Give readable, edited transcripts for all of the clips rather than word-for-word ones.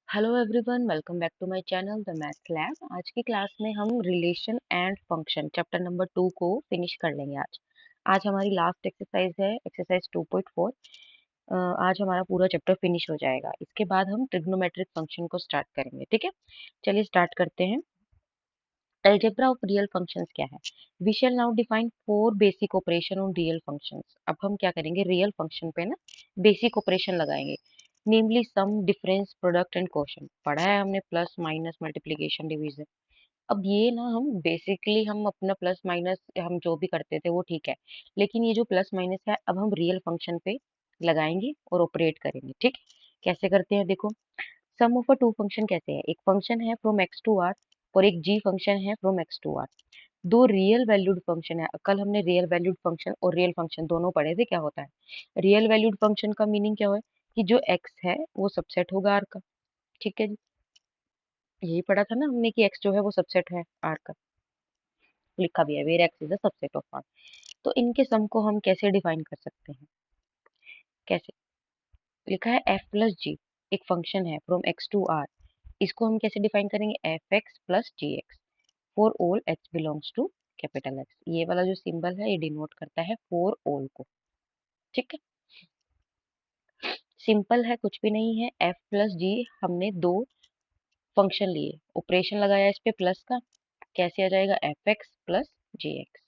Hello everyone, welcome back to my channel the maths lab. आज की class में हम relation and function chapter number 2 को finish कर लेंगे। आज हमारी लास्ट एक्सरसाइज है एक्सरसाइज 2.4। आज हमारा पूरा चैप्टर फिनिश हो जाएगा। इसके बाद हम ट्रिग्नोमेट्रिक फंक्शन को स्टार्ट करेंगे। ठीक है, चलिए स्टार्ट करते हैं। अलजेब्रा ऑफ रियल फंक्शंस क्या है? We shall now define 4 basic operation on real functions. अब हम क्या करेंगे, रियल फंक्शन पे ना बेसिक ऑपरेशन लगाएंगे। नेमली सम, डिफरेंस, प्रोडक्ट एंड क्वोशंट। पढ़ा है हमने प्लस माइनस मल्टीप्लिकेशन डिवीजन। अब ये ना हम बेसिकली हम अपना प्लस माइनस हम जो भी करते थे वो ठीक है, लेकिन ये जो प्लस माइनस है अब हम रियल फंक्शन पे लगाएंगे और ऑपरेट करेंगे। ठीक, कैसे करते हैं देखो। सम ऑफ अ टू फंक्शन कैसे है? एक फंक्शन है फ्रॉम एक्स टू आर और एक जी फंक्शन है फ्रॉम एक्स टू आर। दो रियल वैल्यूड फंक्शन है। कल हमने रियल वैल्यूड फंक्शन और रियल फंक्शन दोनों पढ़े थे। क्या होता है रियल वैल्यूड फंक्शन का मीनिंग? क्या है कि जो एक्स है वो सबसेट होगा आर का। ठीक है जी, यही पढ़ा था ना हमने कि एक्स जो है वो सबसेट है आर का। लिखा भी है where X is a subset of R. तो इनके सम को हम कैसे डिफाइन कर सकते हैं? कैसे? लिखा है एफ प्लस जी, एक फंक्शन है फ्रॉम एक्स टू आर। इसको हम कैसे डिफाइन करेंगे? F X plus G X for all X belongs to capital X. ये वाला जो सिंबल है ये डिनोट करता है फॉर ऑल को। ठीक है, सिंपल है, कुछ भी नहीं है। एफ प्लस जी, हमने दो फंक्शन लिए, ऑपरेशन लगाया इस पे प्लस का, कैसे आ जाएगा? F X plus G x.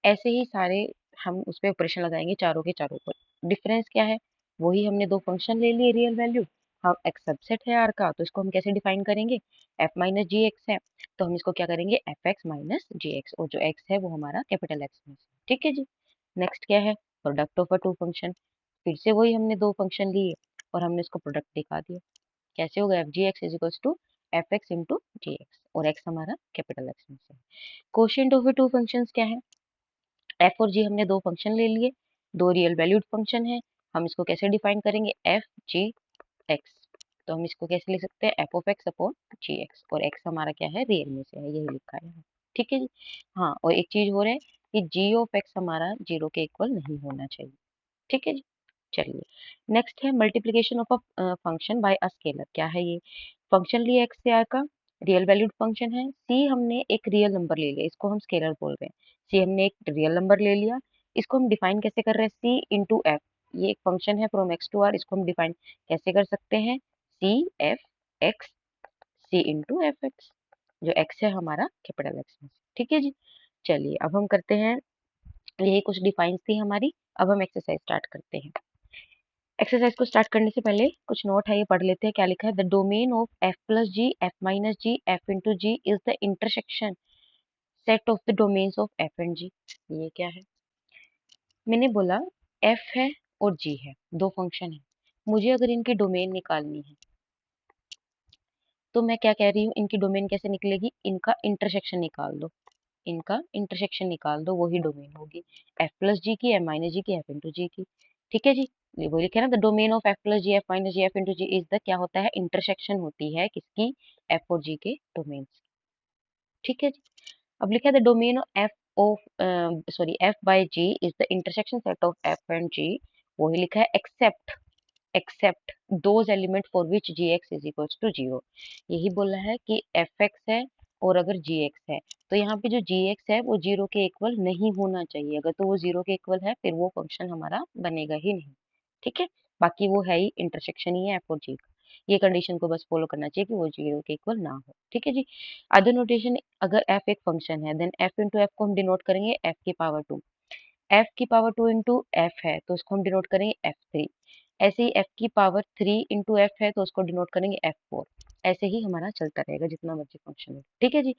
ऐसे ही सारे हम उस पे ऑपरेशन लगाएंगे चारों के चारों पर। डिफरेंस क्या है? वही हमने दो फंक्शन ले लिए रियल वैल्यू। हम एक्स सबसेट है आर का, तो इसको हम कैसे डिफाइन करेंगे? एफ माइनस जी एक्स है, तो हम इसको क्या करेंगे? एफ एक्स माइनस जी एक्स, और जो एक्स है वो हमारा कैपिटल एक्स में से। ठीक है जी। नेक्स्ट क्या है? Product of a two function. फिर से वही हमने दो फंक्शन लिए और हमने इसको प्रोडक्ट दिखा दिया। कैसे होगा? F G x is equals to F X into G X, और एक्स हमारा कैपिटल एक्स में से। Quotient of the two functions क्या है? एफ और जी, हमने दो फंक्शन ले लिए, दो रियल वैल्यूड फंक्शन है। हम इसको कैसे डिफाइन करेंगे? F G X. तो हम इसको कैसे लिख सकते हैं? F of X upon G X, और एक्स हमारा क्या है? रियल में से है, यही लिखा है यहाँ। ठीक है जी। हाँ, और एक चीज हो रहा है कि जी ऑफ एक्स हमारा जीरो के इक्वल नहीं होना चाहिए। ठीक है जी। चलिए, नेक्स्ट है multiplication of a function by a scalar. क्या है ये? फंक्शन लिया एक्स से आर का, रियल वैल्यूड फंक्शन है। सी हमने एक रियल नंबर ले लिया, इसको हम स्केलर बोल रहे हैं। सी हमने एक रियल नंबर ले लिया, इसको हम डिफाइन कैसे कर रहे हैं? सी इंटू एफ। ये एक फंक्शन है फ्रॉम एक्स टू आर, इसको हम डिफाइन कैसे कर सकते हैं? सी एफ एक्स, सी इंटू एफ एक्स। जो एक्स है हमारा कैपिटल एक्स में। ठीक है जी। चलिए अब हम करते हैं, यही कुछ डिफाइंस थी हमारी। अब हम एक्सरसाइज स्टार्ट करते हैं। एक्सरसाइज को स्टार्ट करने से पहले कुछ नोट है, ये पढ़ लेते हैं। क्या लिखा है? The domain of F plus ji, F minus ji, F into ji is the intersection set of the domains of f and g. ये क्या है? मैंने बोला एफ है और जी है, दो फंक्शन है। मुझे अगर इनकी डोमेन निकालनी है तो मैं क्या कह रही हूँ, इनकी डोमेन कैसे निकलेगी? इनका इंटरसेक्शन निकाल दो। इनका इंटरसेक्शन निकाल दो, वही डोमेन होगी एफ प्लस जी की, एफ माइनस जी की, एफ इंटू जी की। ठीक है जी। ये वो लिखे ना, the domain of F plus ji, F minus ji, F into ji is the, क्या होता है? इंटरसेक्शन होती है किसकी? एफ और जी के डोमेन। ठीक है जी। अब लिखा है the domain of f of sorry f by g is the intersection set of f and g. वही लिखा है except those element for which g x is equals to zero. यही बोला है कि एफ एक्स है और अगर जी एक्स है तो यहाँ पे जो जी एक्स है वो जीरो के इक्वल नहीं होना चाहिए। अगर तो वो जीरो के इक्वल है फिर वो फंक्शन हमारा बनेगा ही नहीं। ठीक है, बाकी वो है ही इंटरसेक्शन ही है एफ और जी का। ये कंडीशन को बस फॉलो करना चाहिए कि वो जीरो के इक्वल ना हो। ठीक है जी। अदर नोटेशन, अगर एफ एक फंक्शन है देन एफ इंटू एफ को हम डिनोट करेंगे एफ की पावर टू। एफ की पावर टू इंटू एफ है तो उसको हम डिनोट करेंगे एफ थ्री। ऐसे ही एफ की पावर थ्री इंटू एफ है तो उसको डिनोट करेंगे एफ फोर। ऐसे ही हमारा चलता रहेगा जितना मर्जी फंक्शन हो। ठीक है जी।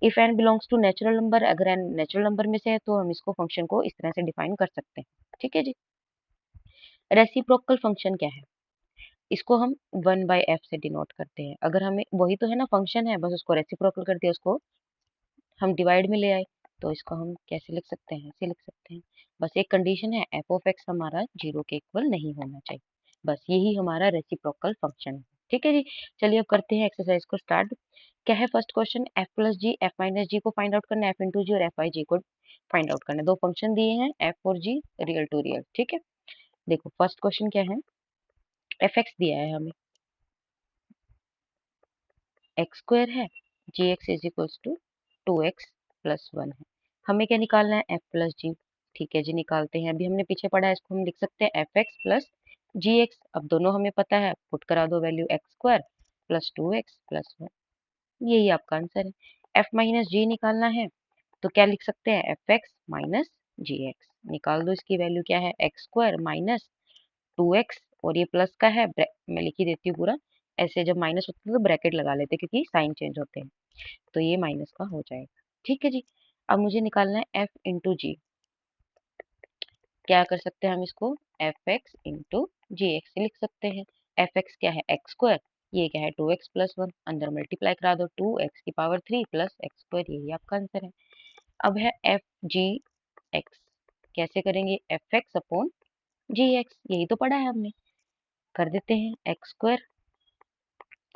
If n belongs to natural number, अगर एन नेचुरल नंबर में से है तो हम इसको फंक्शन को इस तरह से डिफाइन कर सकते हैं। ठीक है जी। रेसिप्रोकल फंक्शन क्या है? इसको हम वन बाय एफ से डिनोट करते हैं। अगर हमें वही तो है ना, फंक्शन है, बस उसको रेसिप्रोकल कर दिया, उसको हम डिवाइड में ले आए, तो इसको हम कैसे लिख सकते हैं? ऐसे लिख सकते हैं। बस एक कंडीशन है, एफ ऑफ एक्स हमारा जीरो के इक्वल नहीं होना चाहिए। बस यही हमारा रेसिप्रोकल फंक्शन है। ठीक है जी। चलिए अब करते हैं एक्सरसाइज को स्टार्ट। क्या है फर्स्ट क्वेश्चन? एफ प्लस जी, एफ माइनस जी को फाइंड आउट करना है, एफ इंटू जी और एफ आई जी को फाइंड आउट करना है। दो फंक्शन दिए हैं एफ और जी, रियल टू रियल। ठीक है, देखो फर्स्ट क्वेश्चन क्या है? एफ एक्स दिया है हमें, एक्स स्क्वायर है, g x is equals to 2x+1 है। हमें क्या निकालना है, एफ प्लस जी। ठीक है जी, निकालते हैं। अभी हमने पीछे पढ़ा है, इसको हम लिख सकते हैं F X plus G x. अब दोनों हमें पता है, पुट करा दो value, x square plus 2x+1। यही आपका आंसर है। एफ माइनस जी निकालना है तो क्या लिख सकते हैं, एफ एक्स माइनस जी एक्स। निकाल दो, इसकी वैल्यू क्या है, एक्स स्क्वायर माइनस 2x, और ये प्लस का है, मैं लिख ही देती हूँ पूरा। ऐसे जब माइनस होता है तो ब्रैकेट लगा लेते हैं क्योंकि साइन चेंज होते हैं। तो ये माइनस का हो जाएगा। ठीक है जी। अब मुझे निकालना है एफ इंटू जी। क्या कर सकते हैं हम इसको, F X into G x लिख सकते हैं। एफ एक्स क्या है, एक्स स्क्वायर, ये क्या है 2x+1, अंदर मल्टीप्लाई करा दो, 2x³ प्लस एक्स स्क्वायर, यही आपका आंसर है। अब है एफ जी एक्स, कैसे करेंगे, F x upon G x, यही तो पढ़ा है हमने। कर देते हैं एक्स स्क्वायर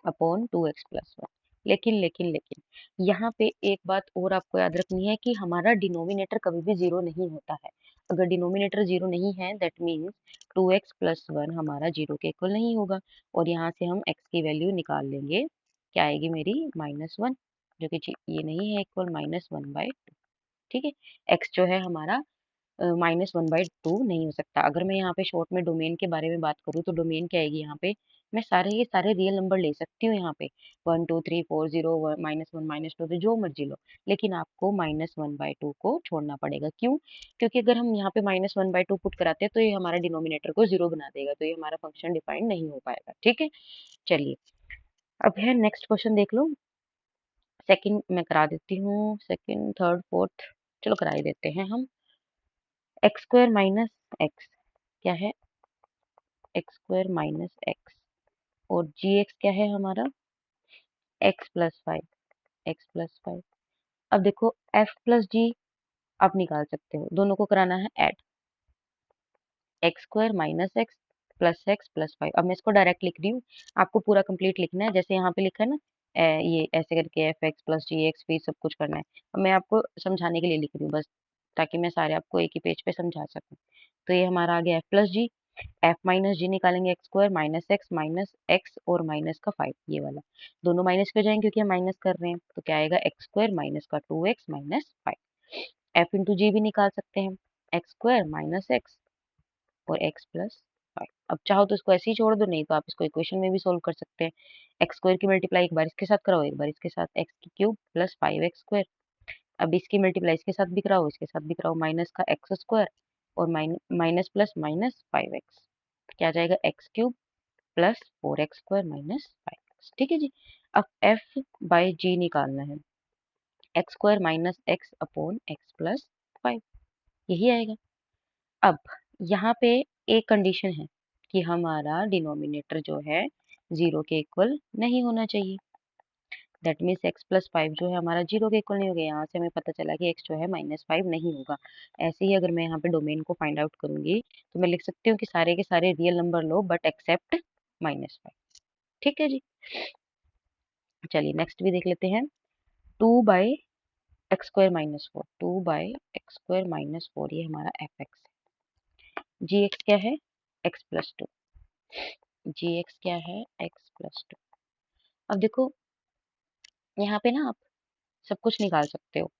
अपॉन 2x+1। लेकिन लेकिन लेकिन यहाँ पे एक बात और आपको याद रखनी है कि हमारा डिनोमिनेटर कभी भी जीरो नहीं होता है। अगर डिनोमिनेटर जीरो नहीं है दैट मीन्स 2x+1 हमारा जीरो के इक्वल नहीं होगा। और यहाँ से हम x की वैल्यू निकाल लेंगे, क्या आएगी मेरी, -1, जो कि ये नहीं है इक्वल -1/2। ठीक है, x जो है हमारा -1/2 नहीं हो सकता। अगर मैं यहाँ पे शॉर्ट में डोमेन के बारे में बात करूँ तो डोमेन क्या आएगी यहाँ पे, मैं सारे ये सारे रियल नंबर ले सकती हूँ यहाँ पे, 1 2 3 4 0 -1 -2 तो जो मर्जी लो, लेकिन आपको -1/2 को छोड़ना पड़ेगा। क्यों, क्योंकि अगर हम यहाँ पे -1/2 पुट कराते हैं तो ये हमारा डिनोमिनेटर को जीरो बना देगा, तो ये हमारा फंक्शन डिफाइन नहीं हो पाएगा। ठीक है, चलिए अब है नेक्स्ट क्वेश्चन देख लो। सेकंड मैं करा देती हूँ, सेकंड थर्ड फोर्थ, चलो करा ही देते हैं हम। एक्स स्क्वायर माइनस एक्स क्या है, एक्स स्क्वायर माइनस एक्स, और जी एक्स क्या है हमारा, x+5। अब देखो f प्लस जी आप निकाल सकते हो, दोनों को कराना है add, x square minus x plus x plus 5। अब मैं इसको डायरेक्ट लिख रही हूँ, आपको पूरा कंप्लीट लिखना है जैसे यहाँ पे लिखा है ना, ये ऐसे करके F X plus G x फिर सब कुछ करना है। अब मैं आपको समझाने के लिए लिख रही हूँ बस, ताकि मैं सारे आपको एक ही पेज पे समझा सकूँ। तो ये हमारा आ गया एफ प्लस जी, एफ माइनस जी निकालेंगे, एक्स स्क्वायर माइनस एक्स और माइनस का 5, ये वाला दोनों माइनस के हो जाएंगे क्योंकि हम माइनस कर रहे हैं। तो क्या आएगा, एक्स स्क्वायर माइनस का 2x माइनस 5। एफ इंटू जी भी निकाल सकते हैं, एक्स स्क्वायर माइनस एक्स और एक्स प्लस 5। अब चाहो तो इसको ऐसे ही छोड़ दो, नहीं तो आप इसको इक्वेशन में भी सोल्व कर सकते हैं। एक्स स्क्वायर की मल्टीप्लाई एक बार इसके साथ कराओ, एक बार इसके साथ, एक्स की क्यूब प्लस 5x स्क्वायर। अब इसकी मल्टीप्लाई इसके साथ भी कराओ, इसके साथ भी कराओ, माइनस का एक्स स्क्वायर और माइनस प्लस माइनस 5x, क्या आ जाएगा, x cube plus 4x square minus 5x। ठीक है जी। अब f बाई जी निकालना है, x square minus x upon x plus 5, यही आएगा। अब यहाँ पे एक कंडीशन है कि हमारा डिनोमिनेटर जो है जीरो के इक्वल नहीं होना चाहिए, दैट मीन्स एक्स प्लस 5 जो है हमारा जीरो के इक्वल नहीं होगा। यहाँ से हमें पता चला कि एक्स जो है -5 नहीं होगा। ऐसे ही अगर मैं यहाँ पे डोमेन को फाइंड आउट करूंगी तो मैं लिख सकती हूँ कि सारे के सारे रियल नंबर लो बट एक्सेप्ट -5। ठीक है जी, चलिए नेक्स्ट भी देख लेते हैं। 2/x² - 4, 2/x² - 4, ये हमारा एफ एक्स है। जी एक्स क्या है, x+2, जी एक्स क्या है, x+2। अब देखो यहाँ पे ना आप सब कुछ निकाल सकते हो,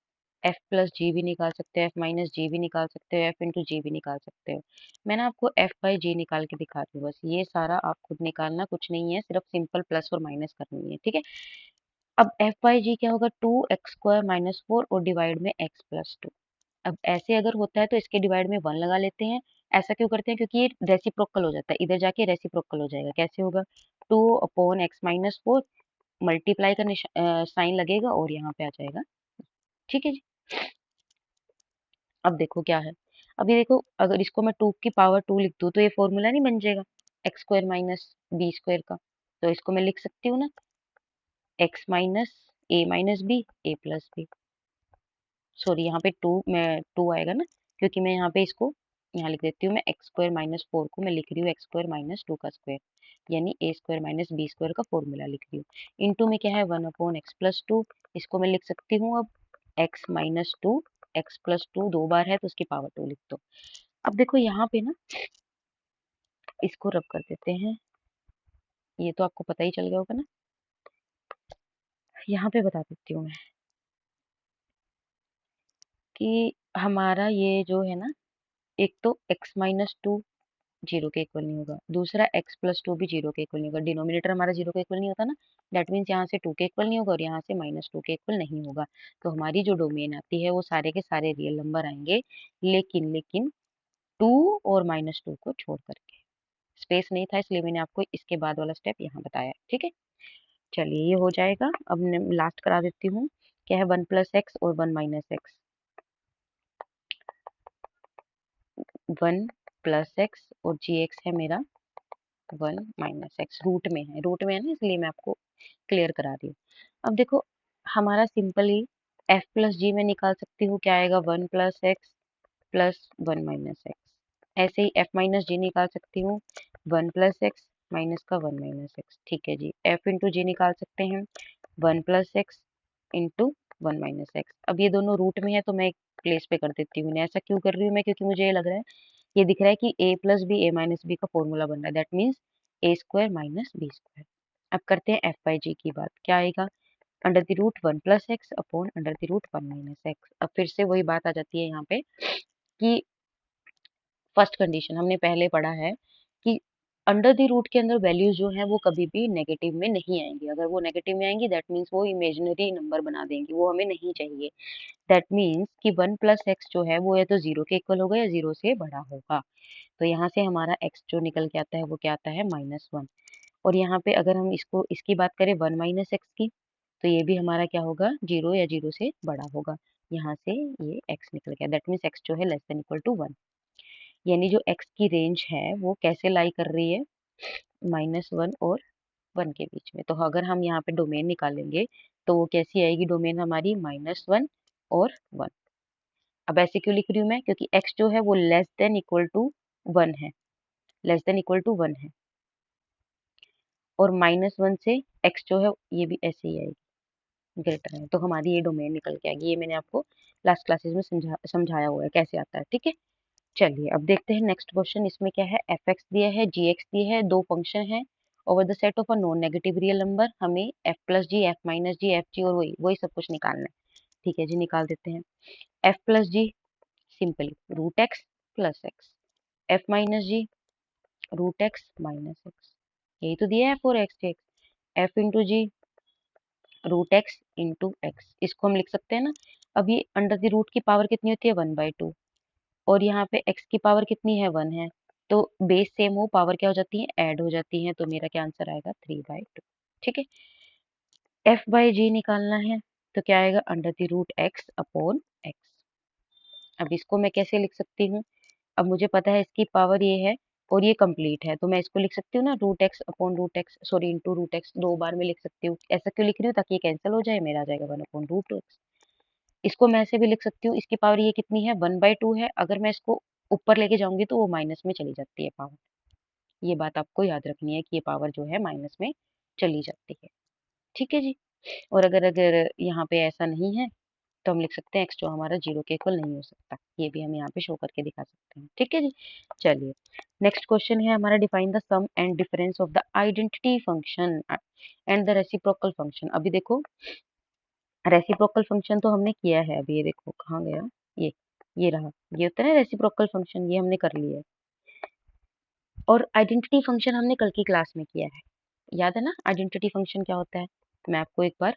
एफ प्लस जी भी निकाल सकते हो, एफ माइनस जी भी निकाल सकते हो, एफ इंटू जी भी निकाल सकते हो। मैं ना आपको एफ बाई जी निकाल के दिखाती हूँ, बस ये सारा आप खुद निकालना, कुछ नहीं है, सिर्फ सिंपल प्लस और माइनस करनी है। ठीक है, अब एफ बाई जी क्या होगा, 2x² - 4 और डिवाइड में x+2। अब ऐसे अगर होता है तो इसके डिवाइड में 1 लगा लेते हैं। ऐसा क्यों करते हैं, क्योंकि ये रेसिप्रोकल हो जाता है, इधर जाके रेसिप्रोकल हो जाएगा। कैसे होगा, 2/x - 4 मल्टीप्लाई का साइन लगेगा और यहाँ पे आ जाएगा। ठीक है जी। अब देखो क्या है, अभी देखो अगर इसको मैं 2 की पावर 2 लिख दूँ तो ये फॉर्मूला नहीं बन जाएगा, X square minus B square का। तो इसको मैं लिख सकती हूँ ना, X minus A minus B, A plus B. Sorry यहाँ पे 2 में 2 आएगा ना, क्योंकि मैं यहाँ पे इसको यहाँ लिख देती हूँ, मैं x² - 4 को मैं लिख रही हूँ x² - 2 का स्क्वायर, यानी a² माइनस बी स्क्वायर का फॉर्मूला लिख रही हूँ। इंटू में क्या है, 1/x+2, इसको मैं लिख सकती हूँ अब x - 2, x+2 दो बार है तो उसकी पावर 2 लिख दो। अब देखो यहाँ पे ना इसको रब कर देते हैं, ये तो आपको पता ही चल गया होगा ना। यहाँ पे बता देती हूँ मैं कि हमारा ये जो है ना, एक तो x-2 जीरो के इक्वल नहीं होगा, दूसरा x+2 भी जीरो के इक्वल नहीं होगा। डिनोमिनेटर हमारा जीरो के इक्वल नहीं होता ना, दैट मीन्स यहाँ से 2 के इक्वल नहीं होगा और यहाँ से -2 के इक्वल नहीं होगा। तो हमारी जो डोमेन आती है वो सारे के सारे रियल नंबर आएंगे, लेकिन लेकिन 2 और -2 को छोड़ करके। स्पेस नहीं था इसलिए मैंने आपको इसके बाद वाला स्टेप यहाँ बताया, ठीक है। चलिए ये हो जाएगा। अब लास्ट करा देती हूँ। क्या है, 1 + x और 1 - x। 1 + x और gx है मेरा 1 - x। रूट में है ना, इसलिए मैं आपको क्लियर करा रही हूँ। अब देखो, हमारा सिंपली f+g में निकाल सकती हूँ। क्या आएगा, 1 + x प्लस 1 - x। ऐसे ही f - g निकाल सकती हूँ, 1 + x माइनस का 1 - x। ठीक है जी। f × g निकाल सकते हैं, 1 + x इंटू 1 - x। अब ये दोनों रूट में है तो मैं एक प्लेस पे कर देती हूँ। ऐसा क्यों कर रही हूँ मैं, क्योंकि मुझे ये लग रहा है, ये दिख रहा है कि a+b a - b का फॉर्मूला बन रहा है। That means a² - b²। अब करते हैं f/g की बात। क्या आएगा, √1 + x अपॉन √1 - x। अब फिर से वही बात आ जाती है यहाँ पे कि फर्स्ट कंडीशन हमने पहले पढ़ा है कि अंडर द रूट के अंदर वैल्यूज जो है वो कभी भी नेगेटिव में नहीं आएंगी। अगर वो नेगेटिव में आएंगी दैट मीन्स वो इमेजिनरी नंबर बना देंगी, वो हमें नहीं चाहिए। दैट मीन्स कि 1 + x जो है वो या तो जीरो के इक्वल होगा या जीरो से बड़ा होगा। तो यहाँ से हमारा x जो निकल के आता है वो क्या आता है, -1। और यहाँ पे अगर हम इसकी बात करें 1 - x की, तो ये भी हमारा क्या होगा, जीरो या जीरो से बड़ा होगा। यहाँ से ये x निकल गया। दैट मीन्स x जो है < 1। यानी जो x की रेंज है वो कैसे लाई कर रही है, -1 और 1 के बीच में। तो अगर हम यहाँ पे डोमेन निकालेंगे तो वो कैसी आएगी डोमेन हमारी, -1 और 1। अब ऐसे क्यों लिख रही हूँ मैं, क्योंकि x जो है वो < 1 है, < 1 है। और -1 से x जो है ये भी ऐसे ही आएगी, ग्रेटर है। तो हमारी ये डोमेन निकल के आएगी। ये मैंने आपको लास्ट क्लासेस में समझाया हुआ है कैसे आता है, ठीक है। चलिए अब देखते हैं नेक्स्ट क्वेश्चन। इसमें क्या है, f(x) दिया है, gx दिया है, दो फंक्शन है। Over the set of a non negative real number हमें f+g, f-g, fg और वही वही सब कुछ निकालना है। ठीक है जी, निकाल देते हैं। f+g simply √x + x, f-g √x - x। यही तो दिया है 4x। f × g √x × x। इसको हम लिख सकते हैं ना। अब ये अंडर द रूट की पावर कितनी होती है, 1/2। और यहाँ पे x की पावर कितनी है, 1 है। तो बेस सेम हो, पावर क्या हो जाती है, ऐड हो जाती है। तो मेरा क्या आंसर आएगा, 3/2। ठीक है। f/g निकालना है तो क्या आएगा, √x अपॉन x। अब इसको मैं कैसे लिख सकती हूँ, अब मुझे पता है इसकी पावर ये है और ये कंप्लीट है, तो मैं इसको लिख सकती हूँ ना, √x upon √x, sorry into √x, दो बार में लिख सकती हूँ। ऐसा क्यों लिख रही हूँ, ताकि ये कैंसिल हो जाए, मेरा आ जाएगा 1/√x। इसको मैं ऐसे भी लिख सकती हूँ, इसकी पावर ये कितनी है, 1/2 है। अगर मैं इसको ऊपर लेके जाऊंगी तो वो माइनस में चली जाती है पावर। ये बात आपको याद रखनी है कि ये पावर जो है माइनस में चली जाती है। ठीक है जी। और अगर अगर यहाँ पे ऐसा नहीं है तो हम लिख सकते हैं x जो हमारा जीरो के इक्वल नहीं हो सकता। ये भी हम यहाँ पे शो करके दिखा सकते हैं। ठीक है जी। चलिए नेक्स्ट क्वेश्चन है हमारा, define the sum and difference of the identity function and the reciprocal function. अभी देखो, रेसिप्रोकल फंक्शन तो हमने किया है। अभी ये देखो कहाँ गया, ये रहा। ये होता है ना रेसिप्रोकल फंक्शन, ये हमने कर लिया है। और आइडेंटिटी फंक्शन हमने कल की क्लास में किया है, याद है ना। आइडेंटिटी फंक्शन क्या होता है, मैं आपको एक बार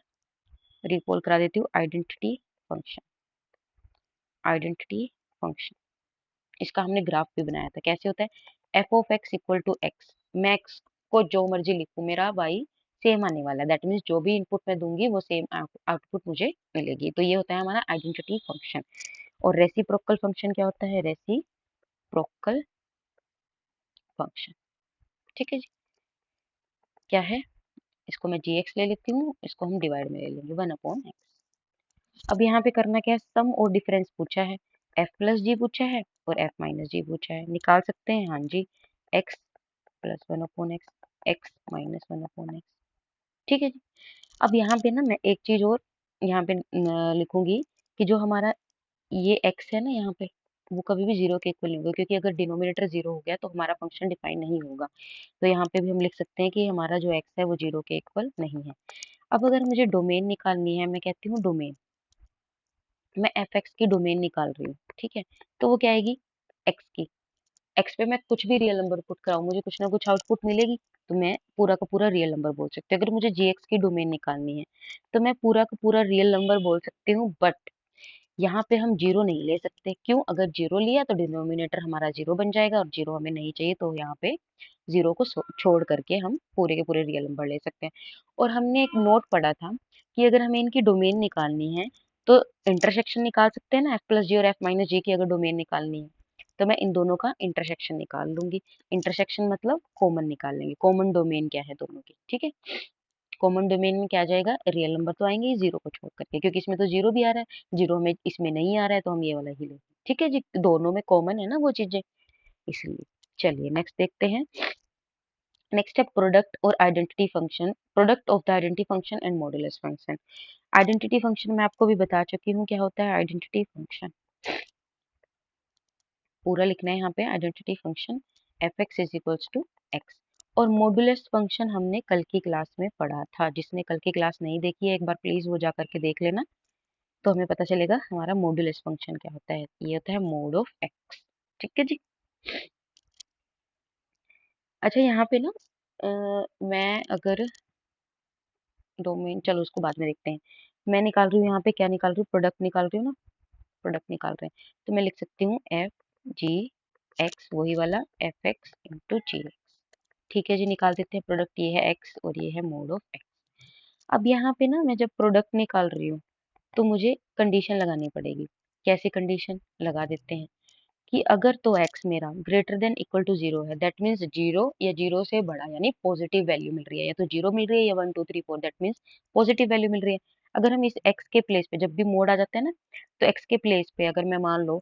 रिकॉल करा देती हूँ। आइडेंटिटी फंक्शन इसका हमने ग्राफ भी बनाया था। कैसे होता है, f(x) = x। मैं x को जो मर्जी लिखूं, मेरा y सेम आने वाला है। दैट मीन्स जो भी इनपुट मैं दूंगी वो सेम आउटपुट मुझे मिलेगी। तो ये होता है हमारा आइडेंटिटी फंक्शन। और रेसिप्रोकल फंक्शन क्या होता है, रेसिप्रोकल फंक्शन। ठीक है जी। क्या है, इसको मैं gx ले लेती हूँ, इसको हम डिवाइड में ले लेंगे, 1/x। अब यहाँ पे करना क्या है, सम और डिफरेंस पूछा है, f+g पूछा है और f-g पूछा है। निकाल सकते हैं, हाँ जी। x + 1/x, x - 1/x। ठीक है जी। अब यहाँ पे ना मैं एक चीज और यहाँ पे लिखूंगी कि जो हमारा ये x है ना यहाँ पे, वो कभी भी जीरो के इक्वल नहीं होगा, क्योंकि अगर डिनोमिनेटर जीरो हो गया तो हमारा फंक्शन डिफाइन नहीं होगा। तो यहाँ पे भी हम लिख सकते हैं कि हमारा जो x है वो जीरो के इक्वल नहीं है। अब अगर मुझे डोमेन निकालनी है, मैं कहती हूँ डोमेन, मैं एफ एक्स की डोमेन निकाल रही हूँ, ठीक है। तो वो क्या आएगी, एक्स की। एक्स पे मैं कुछ भी रियल नंबर पुट कराऊँ, मुझे कुछ ना कुछ आउटपुट मिलेगी, तो मैं पूरा का पूरा रियल नंबर बोल सकती हूँ। अगर मुझे जी एक्स की डोमेन निकालनी है, तो मैं पूरा का पूरा रियल नंबर बोल सकती हूँ, बट यहाँ पे हम जीरो नहीं ले सकते। क्यों? अगर जीरो लिया तो डिनोमिनेटर हमारा जीरो बन जाएगा, और जीरो हमें नहीं चाहिए, तो यहाँ पे जीरो को छोड़ करके हम पूरे के पूरे रियल नंबर ले सकते हैं। और हमने एक नोट पढ़ा था कि अगर हमें इनकी डोमेन निकालनी है, तो इंटरसेक्शन निकाल सकते हैं ना, एफ प्लस जी और एफ माइनस जी की अगर डोमेन निकालनी है, तो मैं इन दोनों का इंटरसेक्शन निकाल लूंगी। इंटरसेक्शन मतलब कॉमन निकाल लेंगे, कॉमन डोमेन क्या है दोनों की, ठीक है। कॉमन डोमेन में क्या आ जाएगा, रियल नंबर तो आएंगे ही जीरो को छोड़ करके, क्योंकि इसमें तो जीरो भी आ रहा है, जीरो में इसमें नहीं आ रहा है, तो हम ये वाला ही लेंगे, ठीक है जी। दोनों में कॉमन है ना वो चीजें, इसलिए। चलिए नेक्स्ट देखते हैं। नेक्स्ट है प्रोडक्ट और identity function, product of the identity function and modulus function. Identity function मैं आपको भी बता चुकी हूँ क्या होता है आइडेंटिटी फंक्शन, पूरा लिखना है यहाँ पे, identity function F X is equals to X. और मॉडुलस फंक्शन हमने कल की क्लास में पढ़ा था, जिसने कल की क्लास नहीं देखी है एक बार प्लीज वो जा करके देख लेना, तो हमें पता चलेगा हमारा मॉडुलस फंक्शन क्या होता है। ये होता है मोड ऑफ एक्स, ठीक है जी। अच्छा यहाँ पे ना मैं अगर डोमेन, चलो उसको बाद में देखते हैं। मैं निकाल रही हूँ यहाँ पे, क्या निकाल रही हूँ, प्रोडक्ट निकाल रही हूँ ना, प्रोडक्ट निकाल रहे हैं, तो मैं लिख सकती हूँ एफ जी एक्स, वही वाला F X into G x, ठीक है जी। निकाल देते हैं प्रोडक्ट, ये है एक्स और ये है मोड ऑफ एक्स। अब यहाँ पे ना मैं जब प्रोडक्ट निकाल रही हूँ, तो मुझे कंडीशन लगानी पड़ेगी। कैसी कंडीशन लगा देते हैं कि अगर तो x मेरा greater than equal to zero है, दैट मीन्स जीरो या जीरो से बड़ा, यानी पॉजिटिव वैल्यू मिल रही है, या तो जीरो मिल रही है या one two three four, that means positive value मिल रही है। अगर हम इस x के प्लेस पे, जब भी मोड आ जाता है ना, तो x के प्लेस पे अगर मैं मान लो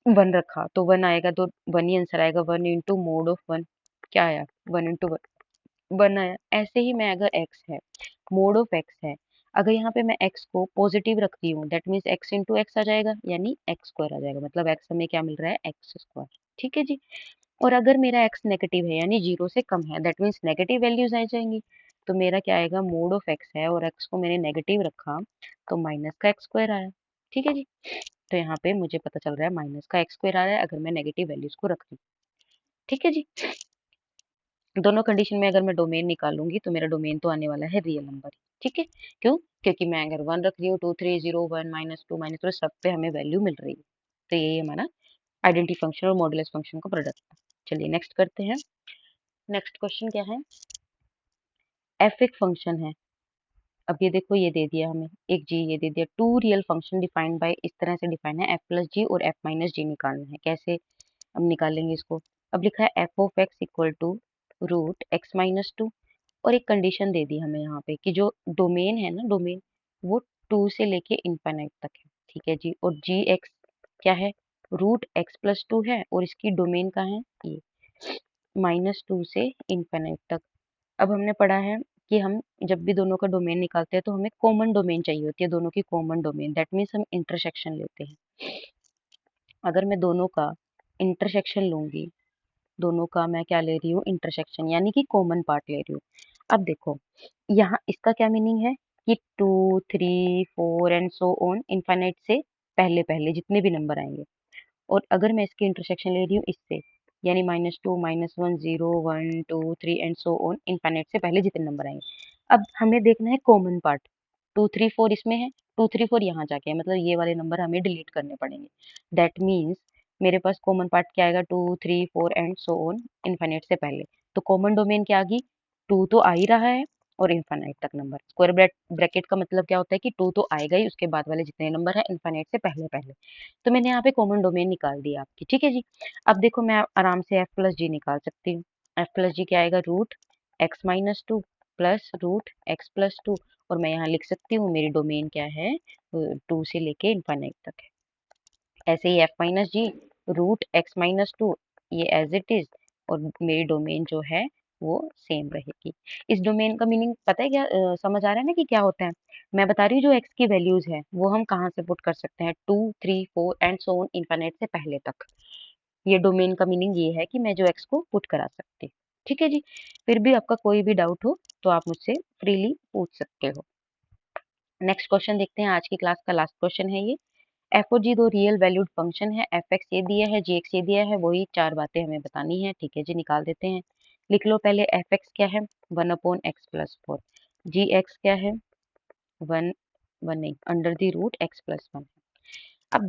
वन रखा, तो वन आएगा, तो वन ही आंसर आएगा, one into mode of one, क्या आया, वन इंटू वन आया। ऐसे ही मैं अगर x है, मोड ऑफ x है, अगर यहाँ पे मैं x को पॉजिटिव रखती हूँ, that means x into x आ जाएगा, यानी एक्स स्क्वायर आ जाएगा, मतलब x हमें क्या मिल रहा है, एक्स स्क्वायर, ठीक है जी। और अगर मेरा x नेगेटिव है, यानी जीरो से कम है, दैट मीन्स नेगेटिव वैल्यूज आ जाएंगी, तो मेरा क्या आएगा, मोड ऑफ x है और x को मैंने नेगेटिव रखा, तो माइनस का एक्स स्क्वायर आया, ठीक है जी। तो यहाँ पे मुझे पता चल रहा है माइनस का एक्स स्क्वायर आ रहा है अगर मैं नेगेटिव वैल्यूज को रख रही हूँ, ठीक है जी। दोनों कंडीशन में अगर मैं डोमेन निकालूंगी, तो मेरा डोमेन तो आने वाला है रियल नंबर, ठीक है। क्यों? क्योंकि मैं अगर वन रख रही हूँ, two three zero one minus two minus, तो सब पे हमें वैल्यू मिल रही है। तो यही हमारा आइडेंटिटी फंक्शन और मॉडुलस फंक्शन का प्रोडक्ट है। चलिए नेक्स्ट करते हैं। नेक्स्ट क्वेश्चन क्या है, एफ एक फंक्शन है। अब ये देखो, ये दे दिया हमें एक जी, ये दे दिया, two real function defined by, इस तरह से डिफाइन है, एफ प्लस जी और एफ माइनस जी निकालना है। कैसे हम निकालेंगे इसको, अब लिखा है F of X equal to root X minus two, और एक कंडीशन दे दी हमें यहाँ पे कि जो डोमेन है ना, डोमेन वो टू से लेके इनफाइनाइट तक है, ठीक है जी। और जी एक्स क्या है, रूट एक्स प्लस टू है, और इसकी डोमेन का है ये माइनस टू से इनफाइनाइट तक। अब हमने पढ़ा है कि हम जब भी दोनों का डोमेन निकालते हैं, तो हमें कॉमन डोमेन चाहिए होती है, दोनों की कॉमन डोमेन, दैट मीन्स हम इंटरसेक्शन लेते हैं। अगर मैं दोनों का इंटरसेक्शन लूंगी, दोनों का मैं क्या ले रही हूँ, इंटरसेक्शन, यानी कि कॉमन पार्ट ले रही हूँ। अब देखो यहाँ इसका क्या मीनिंग है कि two three four and so on, infinite से पहले पहले जितने भी नंबर आएंगे। और अगर मैं इसकी इंटरसेक्शन ले रही हूँ इससे, यानी minus two minus one zero one two three and so on, infinite से पहले जितने नंबर आएंगे। अब हमें देखना है common part, two three four इसमें है, टू थ्री फोर यहाँ जाके है, मतलब ये वाले नंबर हमें डिलीट करने पड़ेंगे। दैट मीन्स मेरे पास कॉमन पार्ट क्या आएगा, two three four and so on, infinite से पहले। तो कॉमन डोमेन क्या आ गई, टू तो आ ही रहा है, और इनफाइनाइट तक नंबर, स्क्वायर ब्रैकेट का मतलब क्या होता है कि टू तो आएगा ही, उसके बाद वाले जितने नंबर है इनफाइनाइट से पहले पहले। तो मैंने यहाँ पे कॉमन डोमेन निकाल दिया आपकी, ठीक है जी। अब देखो मैं आराम से एफ प्लस जी निकाल सकती हूँ। एफ प्लस जी क्या आएगा, root X minus two plus root X plus two, और मैं यहाँ लिख सकती हूँ मेरी डोमेन क्या है, टू से लेके इनफाइनाइट तक है। ऐसे ही F minus ji root X minus to, ये एज इट इज, और मेरी डोमेन जो है वो सेम रहेगी। इस डोमेन का मीनिंग पता है क्या, समझ आ रहा है ना कि क्या होता है। मैं बता रही हूँ जो एक्स की वैल्यूज है वो हम कहाँ से पुट कर सकते हैं, two three four and so on, infinite से पहले तक। ये डोमेन का मीनिंग ये है कि मैं जो एक्स को पुट करा सकती हूँ। ठीक है जी। फिर भी आपका कोई भी डाउट हो तो आप मुझसे फ्रीली पूछ सकते हो। नेक्स्ट क्वेश्चन देखते हैं, आज की क्लास का लास्ट क्वेश्चन है ये। एफ और जी दो रियल वैल्यूड फंक्शन है, एफ एक्स ये दिया है, जी एक्स ये दिया है, वही चार बातें हमें बतानी है। ठीक है जी, निकाल देते हैं। लिख लो पहले, एफ एक्स क्या है, 1/x+4। जी एक्स क्या है, वन, वन नहीं, अंडर द रूट x+1। अब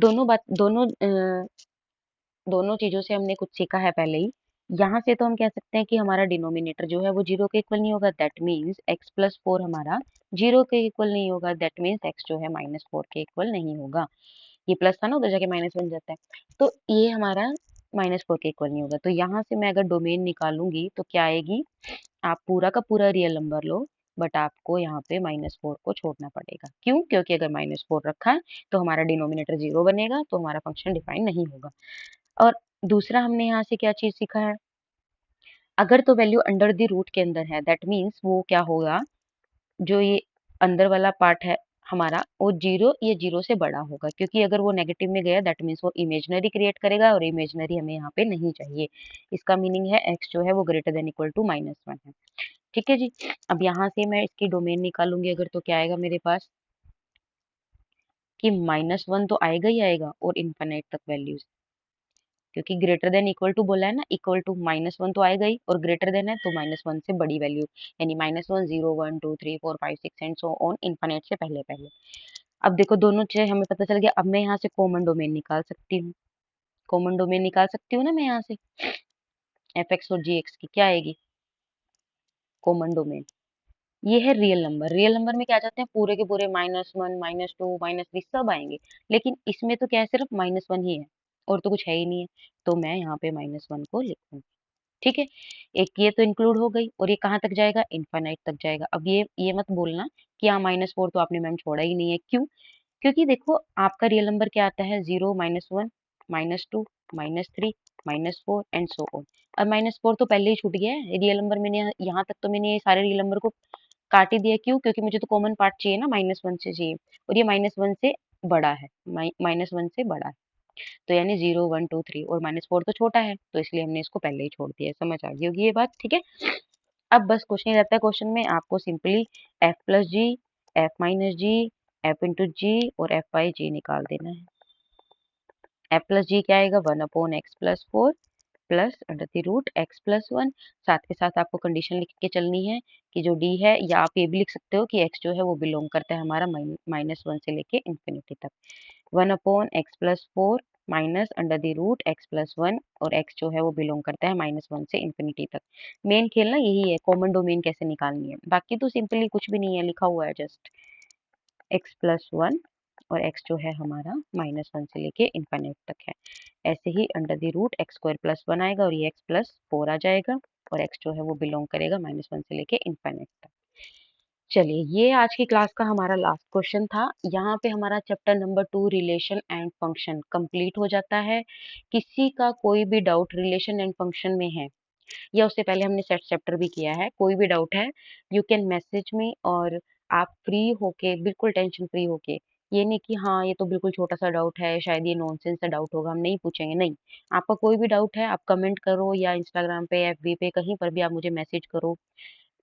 दोनों चीजों से हमने कुछ सीखा है पहले ही। यहाँ से तो हम कह सकते हैं कि हमारा डिनोमिनेटर जो है वो जीरो के इक्वल नहीं होगा, दैट मीन्स x+4 हमारा जीरो के इक्वल नहीं होगा, दैट मीन्स x जो है -4 के इक्वल नहीं होगा। ये प्लस था ना, उधर जाके माइनस बन जाता है, तो ये हमारा -4 के इक्वल नहीं होगा। तो यहाँ से मैं अगर डोमेन निकालूंगी तो क्या आएगी, आप पूरा का पूरा रियल नंबर लो, बट आपको यहाँ पे -4 को छोड़ना पड़ेगा। क्यों? क्योंकि अगर -4 रखा है तो हमारा डिनोमिनेटर जीरो बनेगा, तो हमारा फंक्शन डिफाइन नहीं होगा। और दूसरा हमने यहाँ से क्या चीज सीखा है, अगर तो वैल्यू अंडर द रूट के अंदर है, दैट मीन्स वो क्या होगा, जो ये अंदर वाला पार्ट है हमारा, वो जीरो, ये जीरो से बड़ा होगा, क्योंकि अगर वो नेगेटिव में गया दैट मीन्स वो इमेजनरी क्रिएट करेगा, और इमेजनरी हमें यहाँ पे नहीं चाहिए। इसका मीनिंग है एक्स जो है वो ग्रेटर देन इक्वल टू -1 है। ठीक है जी। अब यहाँ से मैं इसकी डोमेन निकालूंगी अगर, तो क्या आएगा मेरे पास, कि -1 तो आएगा ही आएगा और इन्फिनिट तक वैल्यूज, क्योंकि ग्रेटर देन इक्वल टू बोला है ना, इक्वल टू -1 तो आएगा ही, और ग्रेटर देन है तो -1 से बड़ी वैल्यू, यानी -1 0 1 2 3 4 5 6 एंड सो ऑन, इन्फिनिट से पहले पहले। अब देखो दोनों चीजें हमें पता चल गया। अब मैं यहाँ से कॉमन डोमेन निकाल सकती हूँ, कॉमन डोमेन निकाल सकती हूँ ना मैं यहाँ से, एफ एक्स और जी एक्स की क्या आएगी कॉमन डोमेन, ये है रियल नंबर। रियल नंबर में क्या आ जाते हैं, पूरे के पूरे -1 -2 -3 सब आएंगे, लेकिन इसमें तो क्या है, सिर्फ -1 ही है और तो कुछ है ही नहीं है, तो मैं यहाँ पे -1 को लिखूंगी। ठीक है, एक ये तो इंक्लूड हो गई, और ये कहाँ तक जाएगा, इनफाइनाइट तक जाएगा। अब ये मत बोलना कि हाँ -4 तो आपने मैम छोड़ा ही नहीं है, क्यों? क्योंकि देखो आपका रियल नंबर क्या आता है, 0 -1 -2 -3 -4 एंड सो ऑन। अब -4 तो पहले ही छूट गया है रियल नंबर, मैंने यहाँ तक तो मैंने ये सारे रियल नंबर को काट ही दिया। क्यों? क्योंकि मुझे तो कॉमन पार्ट चाहिए ना, -1 से चाहिए, और ये -1 से बड़ा है, -1 से बड़ा है, तो यानी 0 1 2 3, और -4 तो छोटा है, तो इसलिए हमने इसको पहले ही छोड़ दिया है। समझ आ गई होगी ये बात, ठीक है। अब बस क्वेश्चन रहता है, क्वेश्चन में आपको सिंपली f+g, f-g, f/g और f/g निकाल देना है। f+g क्या आएगा, 1/x+4 plus under the root x+1। साथ के साथ आपको कंडीशन लिख के चलनी है कि जो d है, या आप ये भी लिख सकते हो कि x जो है वो बिलोंग करता है हमारा -1 से लेके इंफिनिटी तक। 1/x+4 minus under the root x+1, और x जो है वो बिलोंग करता है -1 से इंफिनिटी तक। मेन खेलना यही है, कॉमन डोमेन कैसे निकालनी है, बाकी तो सिंपली कुछ भी नहीं है, लिखा हुआ है जस्ट x+1, और x जो है हमारा -1 से लेके इंफिनिट तक है। ऐसे ही अंडर द रूट x² + 1 आएगा, और ये x+4 आ जाएगा, और x जो है वो बिलोंग करेगा -1 से लेके इंफिनिट तक। चलिए, ये आज की क्लास का हमारा लास्ट क्वेश्चन था। यहाँ पे हमारा chapter number 2 relation and function complete हो जाता है। किसी का कोई भी डाउट रिलेशन एंड फंक्शन में है, या उससे पहले हमने सेट चैप्टर भी किया है, कोई भी डाउट है यू कैन मैसेज मी, और आप फ्री होके, बिल्कुल टेंशन फ्री होके, ये नहीं कि हाँ ये तो बिल्कुल छोटा सा डाउट है, शायद ये नॉनसेंस सा डाउट होगा, हम नहीं पूछेंगे, नहीं। आपका कोई भी डाउट है आप कमेंट करो, या इंस्टाग्राम पे, एफबी पे, कहीं पर भी आप मुझे मैसेज करो,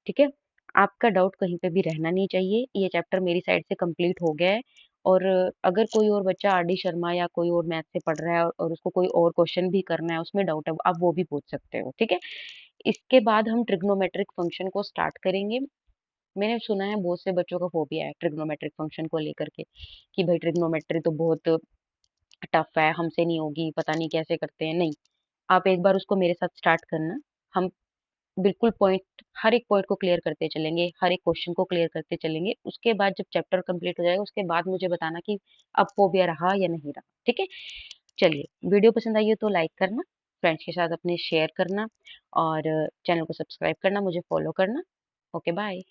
ठीक है। आपका डाउट कहीं पे भी रहना नहीं चाहिए। ये चैप्टर मेरी साइड से कंप्लीट हो गया है, और अगर कोई और बच्चा आर डी शर्मा या कोई और मैथ से पढ़ रहा है, और उसको कोई और क्वेश्चन भी करना है, उसमें डाउट है, आप वो भी पूछ सकते हो, ठीक है। इसके बाद हम ट्रिग्नोमेट्रिक फंक्शन को स्टार्ट करेंगे। मैंने सुना है बहुत से बच्चों का फोबिया है ट्रिग्नोमेट्रिक फंक्शन को लेकर के, कि भाई ट्रिग्नोमेट्री तो बहुत टफ है, हमसे नहीं होगी, पता नहीं कैसे करते हैं। नहीं, आप एक बार उसको मेरे साथ स्टार्ट करना, हम बिल्कुल पॉइंट, हर एक पॉइंट को क्लियर करते चलेंगे, हर एक क्वेश्चन को क्लियर करते चलेंगे। उसके बाद जब चैप्टर कंप्लीट हो जाएगा, उसके बाद मुझे बताना कि अब फोबिया रहा या नहीं रहा, ठीक है। चलिए, वीडियो पसंद आई हो तो लाइक करना, फ्रेंड्स के साथ अपने शेयर करना, और चैनल को सब्सक्राइब करना, मुझे फॉलो करना। Okay, bye.